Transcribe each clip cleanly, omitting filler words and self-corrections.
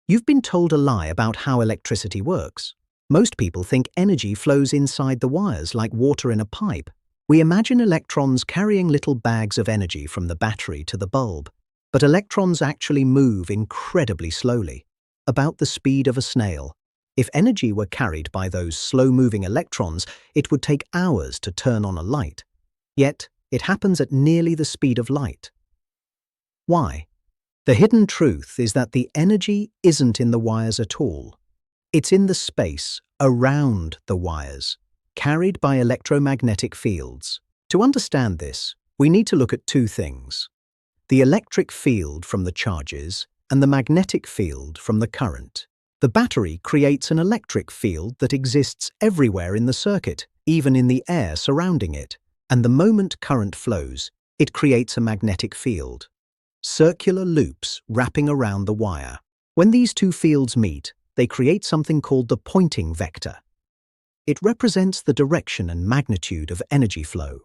You've been told a lie about how electricity works. Most people think energy flows inside the wires like water in a pipe. We imagine electrons carrying little bags of energy from the battery to the bulb. But electrons actually move incredibly slowly, about the speed of a snail. If energy were carried by those slow-moving electrons, it would take hours to turn on a light. Yet, it happens at nearly the speed of light. Why? The hidden truth is that the energy isn't in the wires at all. It's in the space around the wires, carried by electromagnetic fields. To understand this, we need to look at two things: the electric field from the charges and the magnetic field from the current. The battery creates an electric field that exists everywhere in the circuit, even in the air surrounding it. And the moment current flows, it creates a magnetic field. Circular loops wrapping around the wire. When these two fields meet, they create something called the Poynting vector. It represents the direction and magnitude of energy flow.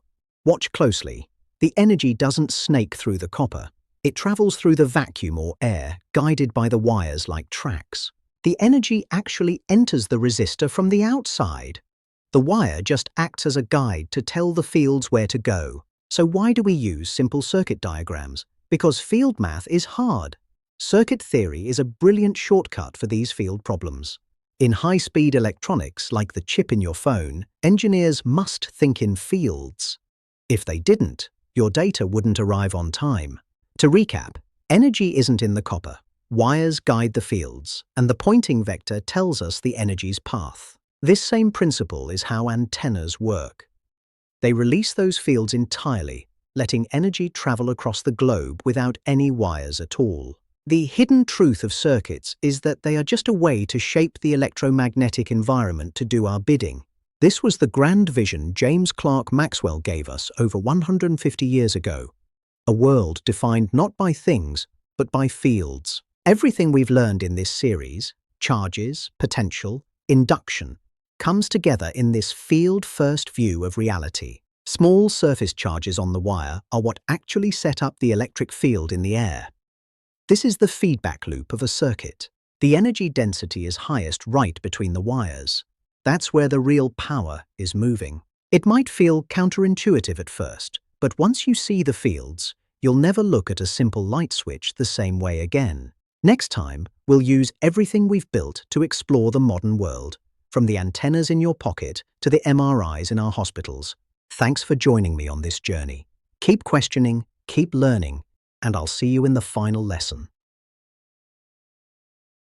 Watch closely. The energy doesn't snake through the copper. It travels through the vacuum or air, guided by the wires like tracks. The energy actually enters the resistor from the outside. The wire just acts as a guide to tell the fields where to go. So why do we use simple circuit diagrams? Because field math is hard. Circuit theory is a brilliant shortcut for these field problems. In high-speed electronics, like the chip in your phone, engineers must think in fields. If they didn't, your data wouldn't arrive on time. To recap, energy isn't in the copper. Wires guide the fields, and the Poynting vector tells us the energy's path. This same principle is how antennas work. They release those fields entirely, letting energy travel across the globe without any wires at all. The hidden truth of circuits is that they are just a way to shape the electromagnetic environment to do our bidding. This was the grand vision James Clerk Maxwell gave us over 150 years ago. A world defined not by things, but by fields. Everything we've learned in this series, charges, potential, induction, comes together in this field-first view of reality. Small surface charges on the wire are what actually set up the electric field in the air. This is the feedback loop of a circuit. The energy density is highest right between the wires. That's where the real power is moving. It might feel counterintuitive at first, but once you see the fields, you'll never look at a simple light switch the same way again. Next time, we'll use everything we've built to explore the modern world, from the antennas in your pocket to the MRIs in our hospitals. Thanks for joining me on this journey. Keep questioning, keep learning, and I'll see you in the final lesson.